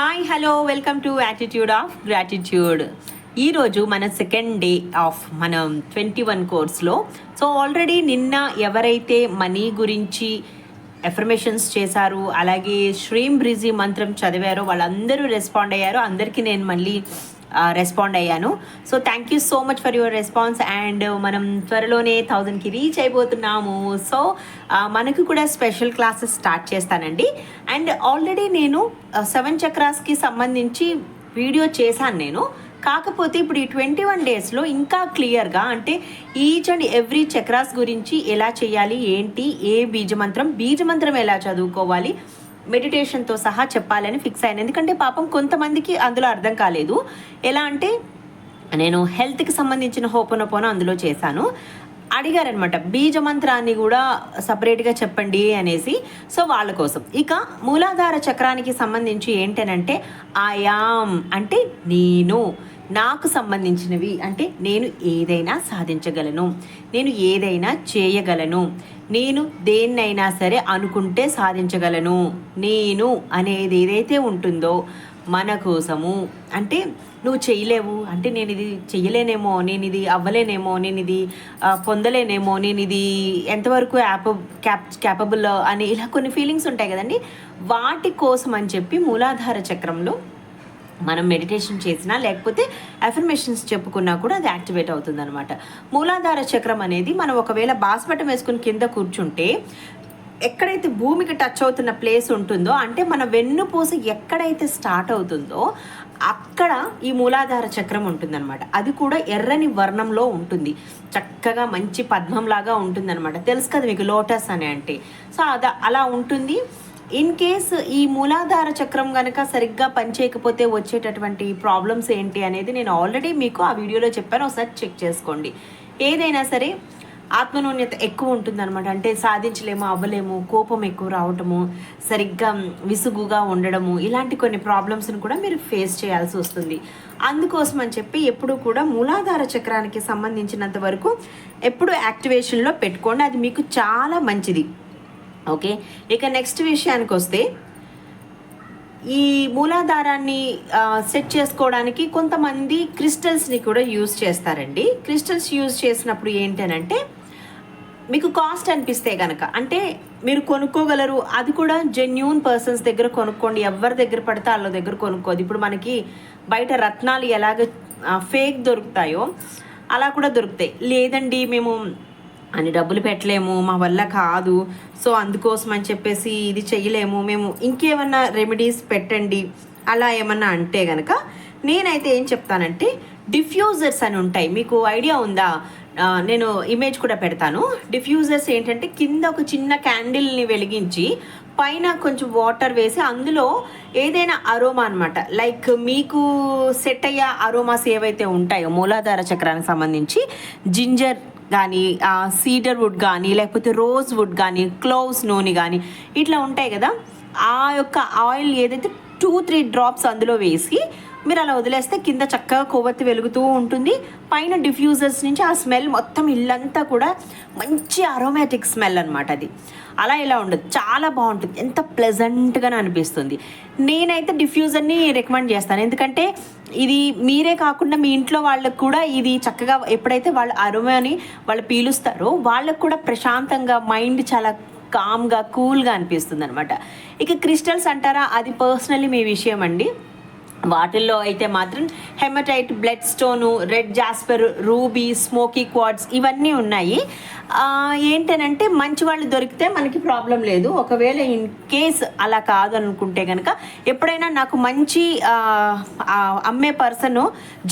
Hi hello welcome to attitude of gratitude. ఈరోజు మన second day of మనం 21 కోర్స్లో. సో ఆల్రెడీ నిన్న ఎవరైతే మనీ గురించి ఎఫర్మేషన్స్ చేశారు, అలాగే శ్రీం బ్రిజీ మంత్రం చదివారో వాళ్ళందరూ రెస్పాండ్ అయ్యారు. అందరికీ నేను మళ్ళీ రెస్పాండ్ అయ్యాను. So thank you so much for your response. And మనం త్వరలోనే 1000కి రీచ్ అయిపోతున్నాము. సో మనకు కూడా స్పెషల్ క్లాసెస్ స్టార్ట్ చేస్తానండి. అండ్ ఆల్రెడీ నేను 7 చక్రాస్కి సంబంధించి వీడియో చేశాను నేను. కాకపోతే ఇప్పుడు ఈ 21 డేస్లో ఇంకా క్లియర్గా, అంటే ఈచ్ అండ్ ఎవ్రీ చక్రాస్ గురించి ఎలా చేయాలి, ఏంటి, ఏ బీజమంత్రం ఎలా చదువుకోవాలి, మెడిటేషన్తో సహా చెప్పాలని ఫిక్స్ అయ్యాను. ఎందుకంటే పాపం కొంతమందికి అందులో అర్థం కాలేదు. ఎలా అంటే నేను హెల్త్కి సంబంధించిన హోపోనోపోనో అందులో చేశాను. అడిగారనమాట బీజమంత్రాన్ని కూడా సపరేట్గా చెప్పండి అనేసి. సో వాళ్ళ కోసం. ఇక మూలాధార చక్రానికి సంబంధించి ఏంటనంటే ఆయామ్ అంటే నేను, నాకు సంబంధించినవి అంటే నేను ఏదైనా సాధించగలను, నేను ఏదైనా చేయగలను, నేను దేన్నైనా సరే అనుకుంటే సాధించగలను. నేను అనేది ఏదైతే ఉంటుందో మన కోసము, అంటే నువ్వు చేయలేవు అంటే నేను ఇది చెయ్యలేనేమో, నేను ఇది అవ్వలేనేమో, నేను ఇది పొందలేనేమో, నేను ఇది ఎంతవరకు క్యాపబుల్ అని ఇలా కొన్ని ఫీలింగ్స్ ఉంటాయి కదండి. వాటి కోసం అని చెప్పి మూలాధార చక్రంలో మనం మెడిటేషన్ చేసినా లేకపోతే అఫర్మేషన్స్ చెప్పుకున్నా కూడా అది యాక్టివేట్ అవుతుంది అనమాట. మూలాధార చక్రం అనేది మనం ఒకవేళ బాస్మటం వేసుకుని కింద కూర్చుంటే ఎక్కడైతే భూమికి టచ్ అవుతున్న ప్లేస్ ఉంటుందో, అంటే మన వెన్నుపూస ఎక్కడైతే స్టార్ట్ అవుతుందో అక్కడ ఈ మూలాధార చక్రం ఉంటుందన్నమాట. అది కూడా ఎర్రని వర్ణంలో ఉంటుంది, చక్కగా మంచి పద్మంలాగా ఉంటుందన్నమాట. తెలుసు కదా మీకు లోటస్ అని అంటే. సో అలా ఉంటుంది. ఇన్ కేస్ ఈ మూలాధార చక్రం కనుక సరిగ్గా పనిచేయకపోతే వచ్చేటటువంటి ప్రాబ్లమ్స్ ఏంటి అనేది నేను ఆల్రెడీ మీకు ఆ వీడియోలో చెప్పాను, ఒకసారి చెక్ చేసుకోండి. ఏదైనా సరే ఆత్మన్యూన్యత ఎక్కువ ఉంటుందన్నమాట. అంటే సాధించలేము, అవ్వలేము, కోపం ఎక్కువ రావటము, సరిగ్గా విసుగుగా ఉండడము, ఇలాంటి కొన్ని ప్రాబ్లమ్స్ని కూడా మీరు ఫేస్ చేయాల్సి వస్తుంది. అందుకోసం అని చెప్పి ఎప్పుడు కూడా మూలాధార చక్రానికి సంబంధించినంత వరకు ఎప్పుడు యాక్టివేషన్లో పెట్టుకోండి, అది మీకు చాలా మంచిది. ఓకే, ఇక నెక్స్ట్ విషయానికి వస్తే ఈ మూలాధారాన్ని సెట్ చేసుకోవడానికి కొంతమంది క్రిస్టల్స్ని కూడా యూజ్ చేస్తారండి. క్రిస్టల్స్ యూజ్ చేసినప్పుడు ఏంటనంటే మీకు కాస్ట్ అనిపిస్తే కనుక అంటే మీరు కొనుక్కోగలరు. అది కూడా జెన్యూన్ పర్సన్స్ దగ్గర కొనుక్కోండి, ఎవరి దగ్గర పడితే వాళ్ళ దగ్గర కొనుక్కోదు. ఇప్పుడు మనకి బయట రత్నాలు ఎలాగ ఫేక్ దొరుకుతాయో అలా కూడా దొరుకుతాయి. లేదండి మేము అని డబ్బులు పెట్టలేము, మా వల్ల కాదు, సో అందుకోసం అని చెప్పేసి ఇది చెయ్యలేము, మేము ఇంకేమన్నా రెమెడీస్ పెట్టండి అలా ఏమన్నా అంటే కనుక నేనైతే ఏం చెప్తానంటే డిఫ్యూజర్స్ అని ఉంటాయి. మీకు ఐడియా ఉందా? నేను ఇమేజ్ కూడా పెడతాను. డిఫ్యూజర్స్ ఏంటంటే కింద ఒక చిన్న క్యాండిల్ని వెలిగించి పైన కొంచెం వాటర్ వేసి అందులో ఏదైనా అరోమా అనమాట, లైక్ మీకు సెట్ అయ్యే అరోమాస్ ఏవైతే ఉంటాయో మూలాధార చక్రానికి సంబంధించి జింజర్ కానీ, సీడర్ వుడ్ కానీ, లేకపోతే రోజ్ వుడ్ కానీ, క్లోవ్స్ నూనె కానీ ఇట్లా ఉంటాయి కదా, ఆ యొక్క ఆయిల్ ఏదైతే 2-3 డ్రాప్స్ అందులో వేసి మీరు అలా వదిలేస్తే కింద చక్కగా కొవ్వొత్తి వెలుగుతూ ఉంటుంది. పైన డిఫ్యూజర్స్ నుంచి ఆ స్మెల్ మొత్తం ఇల్లంతా కూడా మంచి అరోమాటిక్ స్మెల్ అనమాట. అది అలా ఇలా ఉండదు, చాలా బాగుంటుంది, ఎంత ప్లెజెంట్గా అనిపిస్తుంది. నేనైతే డిఫ్యూజర్ని రికమెండ్ చేస్తాను, ఎందుకంటే ఇది మీరే కాకుండా మీ ఇంట్లో వాళ్ళకు కూడా ఇది చక్కగా ఎప్పుడైతే వాళ్ళ అరోమాని వాళ్ళు పీలుస్తారో వాళ్ళకు కూడా ప్రశాంతంగా మైండ్ చాలా కామ్గా కూల్గా అనిపిస్తుంది అనమాట. ఇక క్రిస్టల్స్ అంటారా, అది పర్సనల్లీ మీ విషయం అండి. వాటిల్లో అయితే మాత్రం hematite, blood stone, red jasper, ruby, smoky quartz ఇవన్నీ ఉన్నాయి. ఏంటనంటే మంచి వాళ్ళు దొరికితే మనకి ప్రాబ్లం లేదు. ఒకవేళ ఇన్ కేస్ అలా కాదనుకుంటే కనుక ఎప్పుడైనా నాకు మంచి అమ్మే పర్సన్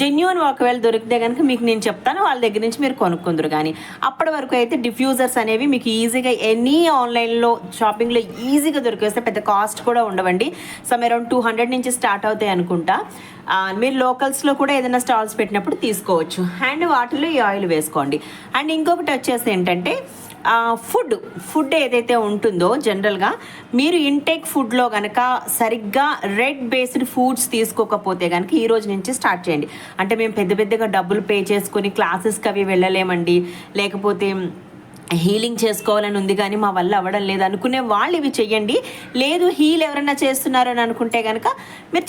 జెన్యూన్ ఒకవేళ దొరికితే కనుక మీకు నేను చెప్తాను, వాళ్ళ దగ్గర నుంచి మీరు కొనుక్కుందరు. కానీ అప్పటి వరకు అయితే డిఫ్యూజర్స్ అనేవి మీకు ఈజీగా ఎనీ ఆన్లైన్లో షాపింగ్లో ఈజీగా దొరికేస్తే పెద్ద కాస్ట్ కూడా ఉండవండి. సమ్ అరౌండ్ 200 నుంచి స్టార్ట్ అవుతాయి అనుకుంటా. మీరు లోకల్స్లో కూడా ఏదైనా స్టాల్స్ పెట్టినప్పుడు తీసుకోవచ్చు. అండ్ వాటిలో ఈ ఆయిల్ వేసుకోండి. అండ్ ఇంకొకటి వచ్చేసి ఏంటంటే ఫుడ్ ఏదైతే ఉంటుందో జనరల్గా మీరు ఇంటేక్ ఫుడ్లో కనుక సరిగ్గా రెడ్ బేస్డ్ ఫుడ్స్ తీసుకోకపోతే కనుక ఈ రోజు నుంచి స్టార్ట్ చేయండి. అంటే మేము పెద్దగా డబ్బులు పే చేసుకొని క్లాసెస్కి అవి వెళ్ళలేమండి, లేకపోతే హీలింగ్ చేసుకోవాలని ఉంది కానీ మా వల్ల అవ్వడం లేదు అనుకునే వాళ్ళు ఇవి చెయ్యండి. లేదు హీల్ ఎవరైనా చేస్తున్నారని అనుకుంటే కనుక మీరు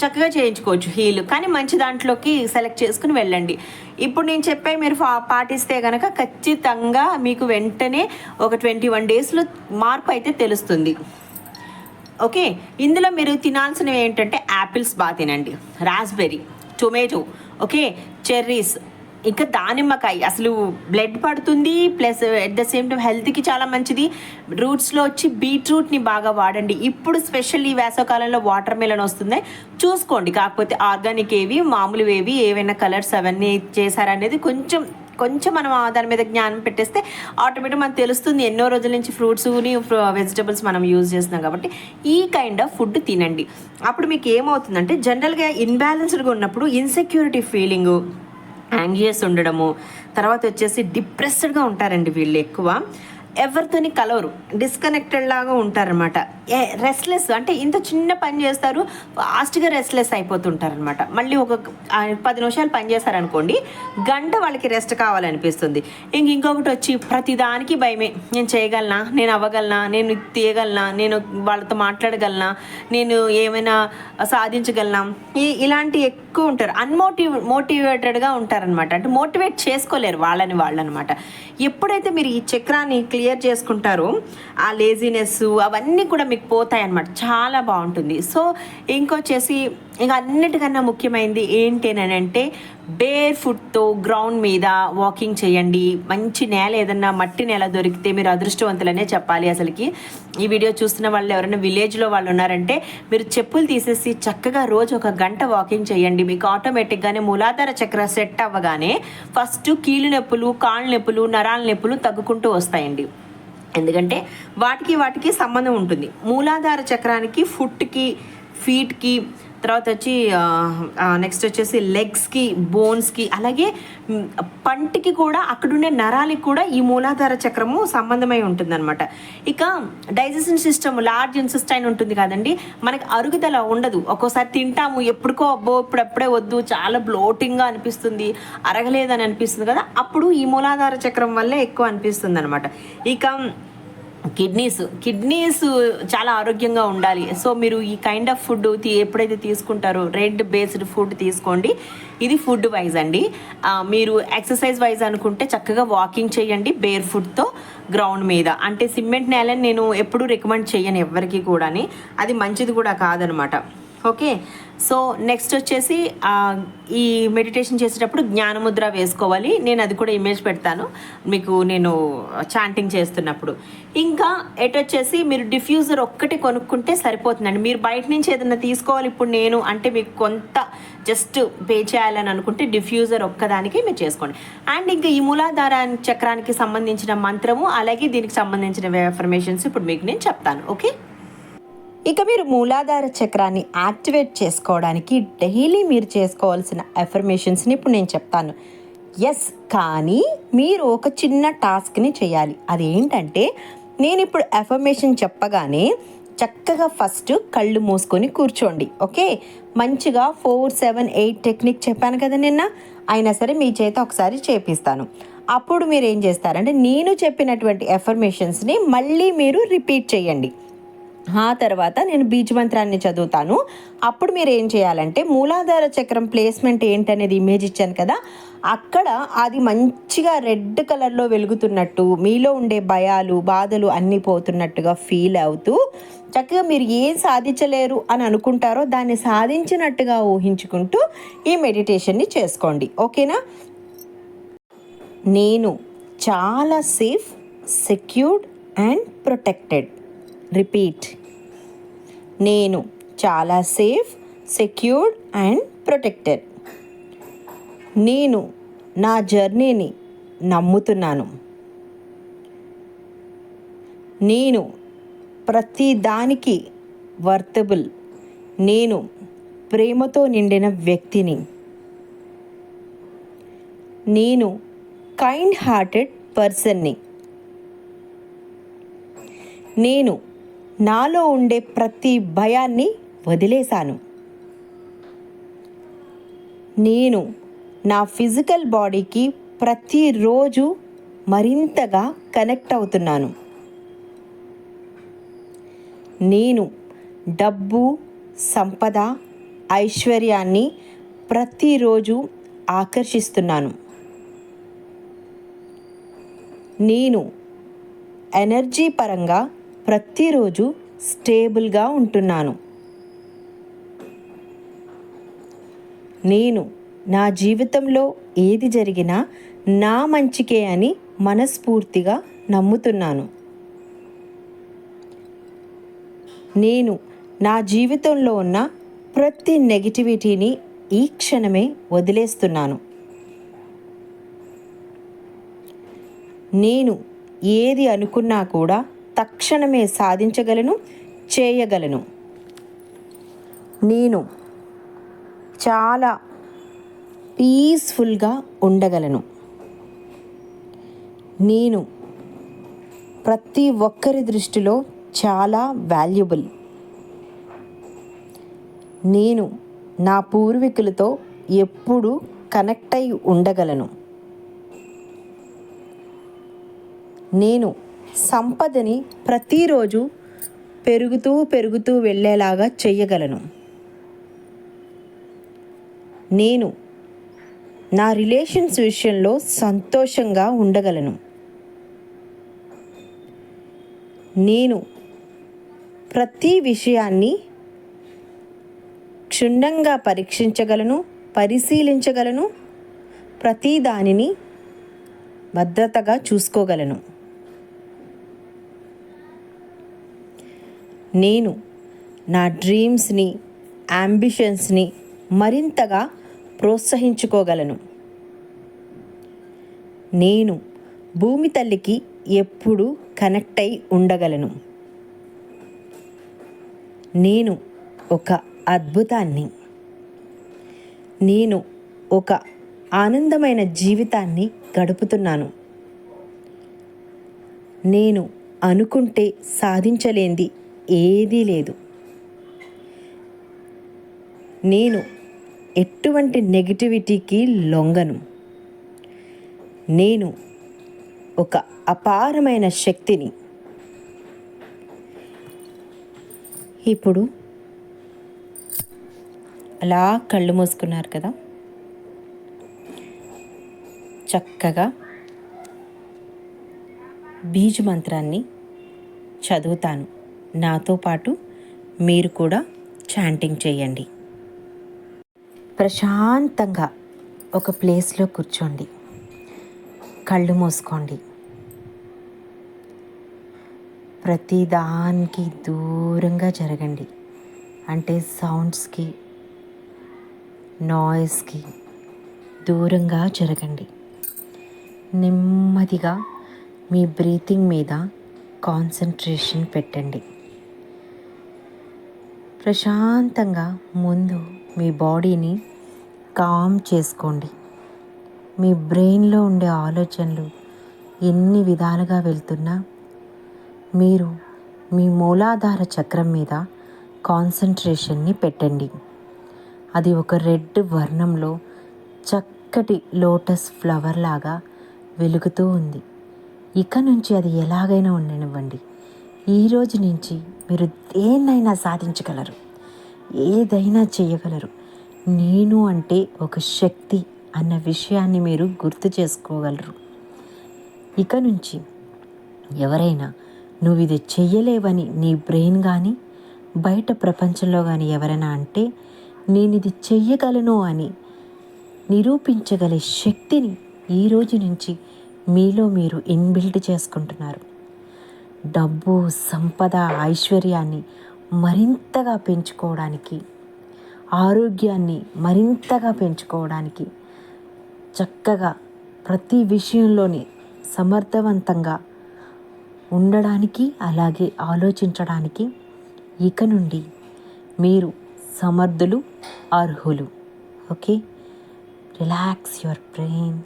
చక్కగా చేయించుకోవచ్చు హీల్, కానీ మంచి దాంట్లోకి సెలెక్ట్ చేసుకుని వెళ్ళండి. ఇప్పుడు నేను చెప్పే మీరు పాటిస్తే కనుక ఖచ్చితంగా మీకు వెంటనే ఒక 21 డేస్లో మార్పు అయితే తెలుస్తుంది. ఓకే, ఇందులో మీరు తినాల్సినవి ఏంటంటే యాపిల్స్ బాగా తినండి, రాస్బెర్రీ, టొమాటో, ఓకే, చెర్రీస్, ఇంకా దానిమ్మకాయ అసలు బ్లడ్ పడుతుంది, plus at the same time హెల్త్కి చాలా మంచిది. రూట్స్లో వచ్చి బీట్రూట్ని బాగా వాడండి. ఇప్పుడు స్పెషల్ ఈ వేసవకాలంలో వాటర్ మెలన్ వస్తుంది, చూసుకోండి. కాకపోతే ఆర్గానిక్ ఏవి, మామూలు ఏవైనా కలర్స్ అవన్నీ చేశారనేది కొంచెం మనం దాని మీద జ్ఞానం పెట్టేస్తే ఆటోమేటిక్ మనకు తెలుస్తుంది. ఎన్నో రోజుల నుంచి ఫ్రూట్స్ని వెజిటబుల్స్ మనం యూజ్ చేస్తున్నాం కాబట్టి ఈ కైండ్ ఆఫ్ ఫుడ్ తినండి. అప్పుడు మీకు ఏమవుతుందంటే జనరల్గా ఇన్బ్యాలెన్స్డ్గా ఉన్నప్పుడు ఇన్సెక్యూరిటీ ఫీలింగు, యాంగ్జియస్ ఉండడము, తర్వాత వచ్చేసి డిప్రెస్డ్గా ఉంటారండి వీళ్ళు, ఎక్కువ ఎవరితోని కలవరు, డిస్కనెక్టెడ్ లాగా ఉంటారనమాట. రెస్ట్లెస్ అంటే ఇంత చిన్న పని చేస్తారు, ఫాస్ట్గా రెస్ట్లెస్ అయిపోతుంటారనమాట. మళ్ళీ ఒక 10 నిమిషాలు పని చేశారనుకోండి, గంట వాళ్ళకి రెస్ట్ కావాలనిపిస్తుంది. ఇంకొకటి వచ్చి ప్రతిదానికి భయమే, నేను చేయగలనా, నేను అవ్వగలనా, నేను తీయగలనా, నేను వాళ్ళతో మాట్లాడగలనా, నేను ఏమైనా సాధించగలనా, ఇలాంటి ఎక్కువ ఉంటారు. మోటివేటెడ్గా ఉంటారనమాట. అంటే మోటివేట్ చేసుకోలేరు వాళ్ళనమాట. ఎప్పుడైతే మీరు ఈ చక్రాన్ని క్లియర్ చేసుకుంటారో ఆ లేజినెస్ అవన్నీ కూడా మీకు పోతాయి అన్నమాట. చాలా బాగుంటుంది. సో ఇంకొచ్చేసి ఇంకా అన్నిటికన్నా ముఖ్యమైనది ఏంటి అని అంటే బేర్ ఫుట్తో గ్రౌండ్ మీద వాకింగ్ చేయండి. మంచి నేల, ఏదన్నా మట్టి నేల దొరికితే మీరు అదృష్టవంతులనే చెప్పాలి. అసలుకి ఈ వీడియో చూస్తున్న వాళ్ళు ఎవరైనా విలేజ్లో వాళ్ళు ఉన్నారంటే మీరు చెప్పులు తీసేసి చక్కగా రోజు 1 గంట వాకింగ్ చేయండి. మీకు ఆటోమేటిక్గానే మూలాధార చక్ర సెట్ అవ్వగానే ఫస్ట్ కీళ్ళు నొప్పులు, కాళ్ళ నొప్పులు, నరాల నొప్పులు తగ్గుకుంటూ వస్తాయండి. ఎందుకంటే వాటికి సంబంధం ఉంటుంది. మూలాధార చక్రానికి, ఫుట్కి, ఫీట్కి, తర్వాత వచ్చి నెక్స్ట్ వచ్చేసి లెగ్స్కి, బోన్స్కి, అలాగే పంటికి కూడా, అక్కడుండే నరాలకి కూడా ఈ మూలాధార చక్రము సంబంధమై ఉంటుందన్నమాట. ఇక డైజెషన్ సిస్టమ్, లార్జ్ ఇంటెస్టైన్ ఉంటుంది కదండి, మనకి అరుగుదల ఉండదు. ఒక్కోసారి తింటాము, ఎప్పుడుకో ఇప్పుడప్పుడే వద్దు, చాలా బ్లోటింగ్గా అనిపిస్తుంది, అరగలేదని అనిపిస్తుంది కదా, అప్పుడు ఈ మూలాధార చక్రం వల్లే ఎక్కువ అనిపిస్తుంది అనమాట. ఇక కిడ్నీస్ చాలా ఆరోగ్యంగా ఉండాలి. సో మీరు ఈ కైండ్ ఆఫ్ ఫుడ్ ఎప్పుడైతే తీసుకుంటారో రెడ్ బేస్డ్ ఫుడ్ తీసుకోండి. ఇది ఫుడ్ వైజ్ అండి. మీరు ఎక్సర్సైజ్ వైజ్ అనుకుంటే చక్కగా వాకింగ్ చేయండి బేర్ ఫుట్తో గ్రౌండ్ మీద. అంటే సిమెంట్ నేలని నేను ఎప్పుడూ రికమెండ్ చేయను ఎవరికి కూడా, అది మంచిది కూడా కాదనమాట. ఓకే, సో నెక్స్ట్ వచ్చేసి ఈ మెడిటేషన్ చేసేటప్పుడు జ్ఞానముద్ర వేసుకోవాలి. నేను అది కూడా ఇమేజ్ పెడతాను మీకు నేను చాంటింగ్ చేస్తున్నప్పుడు. ఇంకా వచ్చేసి మీరు డిఫ్యూజర్ ఒక్కటి కొనుక్కుంటే సరిపోతుందండి. మీరు బయట నుంచి ఏదైనా తీసుకోవాలి ఇప్పుడు నేను అంటే మీకు కొంత జస్ట్ పే చేయాలని అనుకుంటే డిఫ్యూజర్ ఒక్కదానికి మీరు చేసుకోండి. అండ్ ఇంకా ఈ మూలాధార చక్రానికి సంబంధించిన మంత్రము, అలాగే దీనికి సంబంధించిన ఎఫర్మేషన్స్ ఇప్పుడు మీకు నేను చెప్తాను. ఓకే, ఇక మీరు మూలాధార చక్రాన్ని యాక్టివేట్ చేసుకోవడానికి డైలీ మీరు చేసుకోవాల్సిన ఎఫర్మేషన్స్ని ఇప్పుడు నేను చెప్తాను. కానీ మీరు ఒక చిన్న టాస్క్ని చేయాలి. అదేంటంటే నేను ఇప్పుడు ఎఫర్మేషన్ చెప్పగానే చక్కగా ఫస్ట్ కళ్ళు మూసుకొని కూర్చోండి. ఓకే, మంచిగా 4, 7, 8 టెక్నిక్ చెప్పాను కదా నిన్న, అయినా సరే మీ చేత ఒకసారి చేపిస్తాను. అప్పుడు మీరు ఏం చేస్తారంటే నేను చెప్పినటువంటి ఎఫర్మేషన్స్ని మళ్ళీ మీరు రిపీట్ చేయండి. ఆ తర్వాత నేను బీజ్ మంత్రాన్ని చదువుతాను. అప్పుడు మీరు ఏం చేయాలంటే మూలాధార చక్రం ప్లేస్మెంట్ ఏంటనేది ఇమేజ్ ఇచ్చాను కదా, అక్కడ అది మంచిగా రెడ్ కలర్లో వెలుగుతున్నట్టు, మీలో ఉండే భయాలు, బాధలు అన్నీ పోతున్నట్టుగా ఫీల్ అవుతూ చక్కగా మీరు ఏం సాధించలేరు అని అనుకుంటారో దాన్ని సాధించినట్టుగా ఊహించుకుంటూ ఈ మెడిటేషన్ని చేసుకోండి. ఓకేనా? నేను చాలా safe, secured and protected. Repeat. నేను చాలా సేఫ్, సెక్యూర్డ్ అండ్ ప్రొటెక్టెడ్. నేను నా జర్నీని నమ్ముతున్నాను. నేను ప్రతి దానికి వర్తబుల్. నేను ప్రేమతో నిండిన వ్యక్తిని. నేను కైండ్ హార్టెడ్ పర్సన్ని. నేను నాలో ఉండే ప్రతి భయాన్ని వదిలేశాను. నేను నా ఫిజికల్ బాడీకి ప్రతిరోజు మరింతగా కనెక్ట్ అవుతున్నాను. నేను డబ్బు, సంపద, ఐశ్వర్యాన్ని ప్రతిరోజు ఆకర్షిస్తున్నాను. నేను ఎనర్జీ పరంగా ప్రతిరోజు స్టేబుల్గా ఉంటున్నాను. నేను నా జీవితంలో ఏది జరిగినా నా మంచికే అని మనస్ఫూర్తిగా నమ్ముతున్నాను. నేను నా జీవితంలో ఉన్న ప్రతి నెగిటివిటీని ఈ క్షణమే వదిలేస్తున్నాను. నేను ఏది అనుకున్నా కూడా తక్షణమే సాధించగలను, చేయగలను. నేను చాలా పీస్ఫుల్గా ఉండగలను. నేను ప్రతి ఒక్కరి దృష్టిలో చాలా వాల్యుబుల్. నేను నా పూర్వీకులతో ఎప్పుడూ కనెక్ట్ అయి ఉండగలను. నేను సంపదని ప్రతిరోజు పెరుగుతూ వెళ్ళేలాగా చేయగలను. నేను నా రిలేషన్స్ విషయంలో సంతోషంగా ఉండగలను. నేను ప్రతి విషయాన్ని క్షుణ్ణంగా పరిశీలించగలను. ప్రతి దానిని భద్రతగా చూసుకోగలను. నేను నా డ్రీమ్స్ని, అంబిషన్స్ని మరింతగా ప్రోత్సహించుకోగలను. నేను భూమి తల్లికి ఎప్పుడూ కనెక్ట్ అయి ఉండగలను. నేను ఒక అద్భుతాన్ని. నేను ఒక ఆనందమైన జీవితాన్ని గడుపుతున్నాను. నేను అనుకుంటే సాధించలేనిది ఏదీ లేదు. నేను ఎటువంటి నెగిటివిటీకి లొంగను. నేను ఒక అపారమైన శక్తిని. ఇప్పుడు అలా కళ్ళు మూసుకున్నారు కదా, చక్కగా బీజ మంత్రాన్ని చదువుతాను. నాతో పాటు మీరు కూడా చాంటింగ్ చేయండి. ప్రశాంతంగా ఒక ప్లేస్లో కూర్చోండి. కళ్ళు మూసుకోండి. ప్రతి దానికి దూరంగా జరగండి. అంటే సౌండ్స్కి, నాయిస్కి దూరంగా జరగండి. నెమ్మదిగా మీ బ్రీతింగ్ మీద కాన్సంట్రేషన్ పెట్టండి. ప్రశాంతంగా ముందు మీ బాడీని కామ్ చేసుకోండి. మీ బ్రెయిన్లో ఉండే ఆలోచనలు ఎన్ని విధాలుగా వెళ్తున్నా మీరు మీ మూలాధార చక్రం మీద కాన్సంట్రేషన్ని పెట్టండి. అది ఒక రెడ్ వర్ణంలో చక్కటి లోటస్ ఫ్లవర్ లాగా వెలుగుతూ ఉంది. ఇక నుంచి అది ఎలాగైనా ఉండనివ్వండి. ఈరోజు నుంచి మీరు దేన్నైనా సాధించగలరు, ఏదైనా చేయగలరు. నేను అంటే ఒక శక్తి అన్న విషయాన్ని మీరు గుర్తు చేసుకోగలరు. ఇక నుంచి ఎవరైనా నువ్వు ఇది చెయ్యలేవని నీ బ్రెయిన్ కానీ బయట ప్రపంచంలో కానీ ఎవరైనా అంటే నేను ఇది చెయ్యగలను అని నిరూపించగలే శక్తిని ఈరోజు నుంచి మీలో మీరు ఇన్బిల్ట్ చేసుకుంటున్నారు. డబ్బు, సంపద, ఐశ్వర్యాన్ని మరింతగా పెంచుకోవడానికి, ఆరోగ్యాన్ని మరింతగా పెంచుకోవడానికి, చక్కగా ప్రతి విషయంలోని సమర్థవంతంగా ఉండడానికి, అలాగే ఆలోచించడానికి ఇక నుండి మీరు సమర్థులు, అర్హులు. Okay, relax your brain,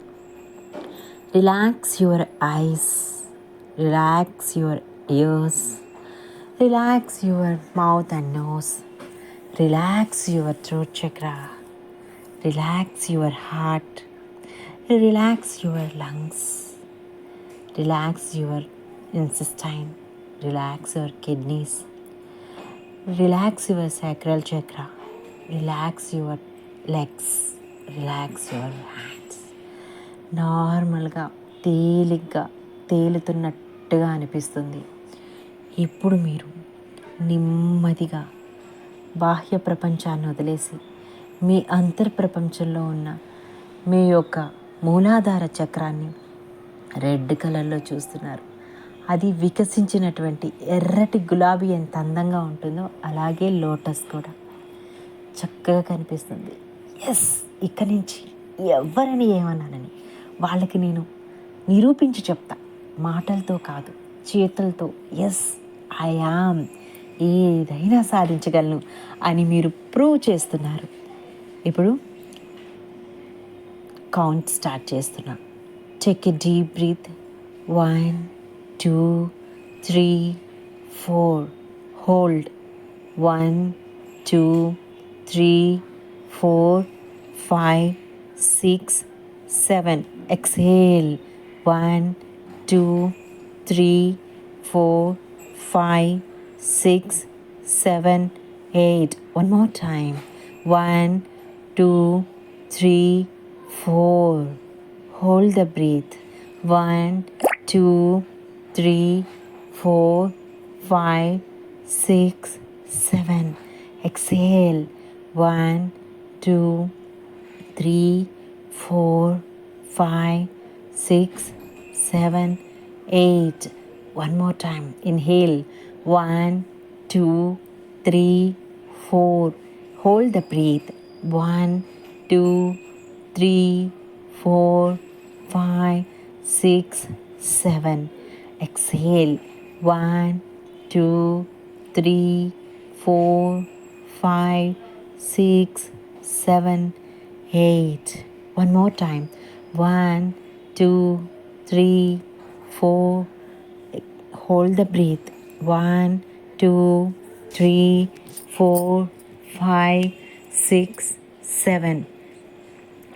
relax your eyes, relax your ears, relax your mouth and nose, relax your throat chakra, relax your heart, relax your lungs, Relax your intestine. Relax your kidneys. Relax your sacral chakra. Relax your legs. Relax your hands. నార్మల్గా తేలిగ్గా తేలుతున్నట్టుగా అనిపిస్తుంది. ఇప్పుడు మీరు నెమ్మదిగా బాహ్య ప్రపంచాన్ని వదిలేసి మీ అంతర్ప్రపంచంలో ఉన్న మీ యొక్క మూలాధార చక్రాన్ని రెడ్ కలర్లో చూస్తున్నారు. అది వికసించినటువంటి ఎర్రటి గులాబీ ఎంత అందంగా ఉంటుందో అలాగే లోటస్ కూడా చక్కగా కనిపిస్తుంది. ఎస్, ఇక్కడి నుంచి ఎవరిని ఏమన్నానని వాళ్ళకి నేను నిరూపించి చెప్తా, మాటలతో కాదు చేతులతో. ఎస్, ఐ యామ్, ఏదైనా సాధించగలను అని మీరు ప్రూవ్ చేస్తున్నారు. ఇప్పుడు కౌంట్ స్టార్ట్ చేస్తున్నా. Take a deep breath. 1 2 3 4. Hold. 1 2 3 4 5 6 7. Exhale. 1 2 3 4 5 6 7 8. One more time. 1 2 3 4. Hold the breath. 1 2 3 4 5 6 7. Exhale. 1 2 3 4 5 6 7 8. One more time. Inhale. 1 2 3 4. Hold the breath. 1 2 3 4 5 6 7. Exhale. 1 2 3 4 5 6 7 8. One more time. 1 2 3 4. Hold the breath. 1 2 3 4 5 6 7.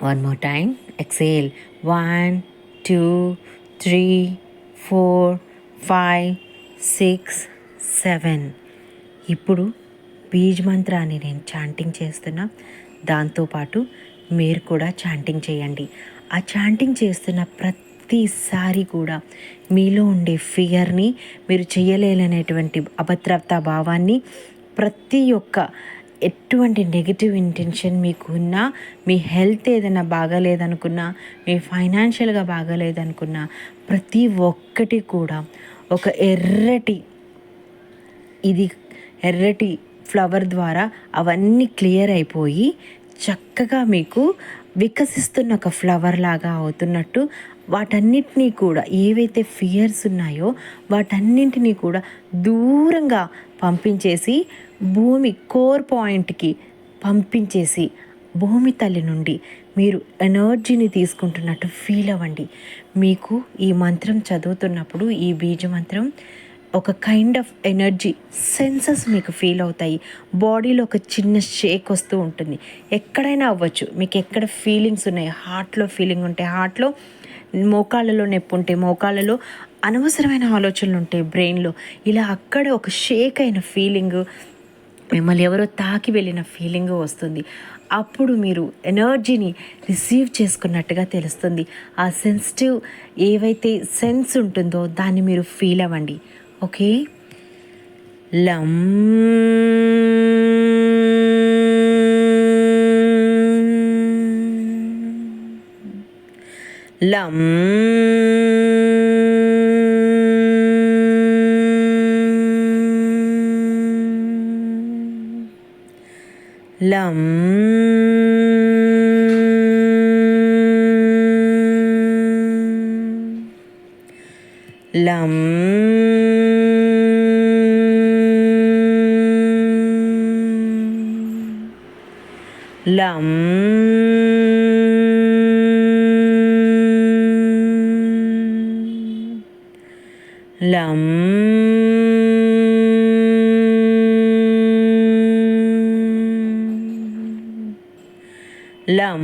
One more time. Exhale. 1 2 3 4 5 6 7. ఇప్పుడు బీజ్ మంత్రాన్ని నేను chanting చేస్తున్నా. దాంతోపాటు మీరు కూడా chanting చేయండి. ఆ chanting చేస్తున్న ప్రతిసారి కూడా మీలో ఉండే ఫియర్ని, మీరు చేయలేననేటువంటి అభద్రతా భావాన్ని, ప్రతి ఒక్క ఎటువంటి నెగిటివ్ ఇంటెన్షన్ మీకు ఉన్నా, మీ హెల్త్ ఏదైనా బాగాలేదనుకున్నా, మీ ఫైనాన్షియల్గా బాగాలేదనుకున్నా, ప్రతి ఒక్కటి కూడా ఒక ఎర్రటి ఫ్లవర్ ద్వారా అవన్నీ క్లియర్ అయిపోయి చక్కగా మీకు వికసిస్తున్న ఒక ఫ్లవర్ లాగా అవుతున్నట్టు, వాటన్నిటినీ కూడా ఏవైతే ఫియర్స్ ఉన్నాయో వాటన్నింటినీ కూడా దూరంగా పంపించేసి భూమి కోర్ పాయింట్కి పంపించేసి భూమి తల్లి నుండి మీరు ఎనర్జీని తీసుకుంటున్నట్టు ఫీల్ అవ్వండి. మీకు ఈ మంత్రం చదువుతున్నప్పుడు, ఈ బీజ మంత్రం ఒక కైండ్ ఆఫ్ ఎనర్జీ సెన్సెస్ మీకు ఫీల్ అవుతాయి. బాడీలో ఒక చిన్న షేక్ వస్తూ ఉంటుంది. ఎక్కడైనా అవ్వచ్చు, మీకు ఎక్కడ ఫీలింగ్స్ ఉన్నాయి, హార్ట్లో ఫీలింగ్ ఉంటే హార్ట్లో, మోకాళ్ళలో నొప్పి ఉంటే మోకాళ్ళలో, అనవసరమైన ఆలోచనలు ఉంటాయి బ్రెయిన్లో, ఇలా అక్కడ ఒక షేక్ అయిన ఫీలింగ్, మిమ్మల్ని ఎవరో తాకి వెళ్ళిన ఫీలింగ్ వస్తుంది. అప్పుడు మీరు ఎనర్జీని రిసీవ్ చేసుకున్నట్టుగా తెలుస్తుంది. ఆ సెన్సిటివ్ ఏవైతే సెన్స్ ఉంటుందో దాన్ని మీరు ఫీల్ అవ్వండి. ఓకే. లం లం లం లం లం లం లం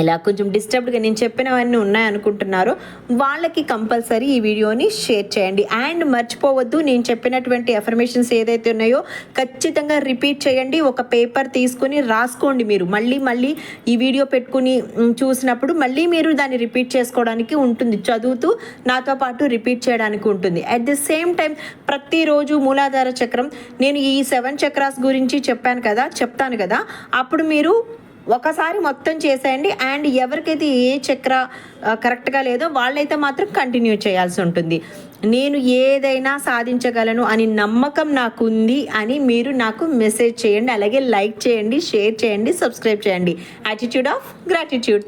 ఇలా కొంచెం డిస్టర్బ్డ్గా నేను చెప్పినవన్నీ ఉన్నాయనుకుంటున్నారో వాళ్ళకి కంపల్సరీ ఈ వీడియోని షేర్ చేయండి. అండ్ మర్చిపోవద్దు, నేను చెప్పినటువంటి అఫర్మేషన్స్ ఏదైతే ఉన్నాయో ఖచ్చితంగా రిపీట్ చేయండి. ఒక పేపర్ తీసుకొని రాసుకోండి. మీరు మళ్ళీ ఈ వీడియో పెట్టుకుని చూసినప్పుడు మళ్ళీ మీరు దాన్ని రిపీట్ చేసుకోవడానికి ఉంటుంది, చదువుతూ నాతో పాటు రిపీట్ చేయడానికి ఉంటుంది. అట్ ది సేమ్ టైం ప్రతిరోజు మూలాధార చక్రం నేను ఈ 7 చక్రాస్ గురించి చెప్తాను కదా, అప్పుడు మీరు ఒకసారి మొత్తం చేసేయండి. అండ్ ఎవరికైతే ఏ చక్ర కరెక్ట్గా లేదో వాళ్ళైతే మాత్రం కంటిన్యూ చేయాల్సి ఉంటుంది. నేను ఏదైనా సాధించగలను అని నమ్మకం నాకు ఉంది అని మీరు నాకు మెసేజ్ చేయండి. అలాగే లైక్ చేయండి, షేర్ చేయండి, సబ్స్క్రైబ్ చేయండి. Attitude of gratitude.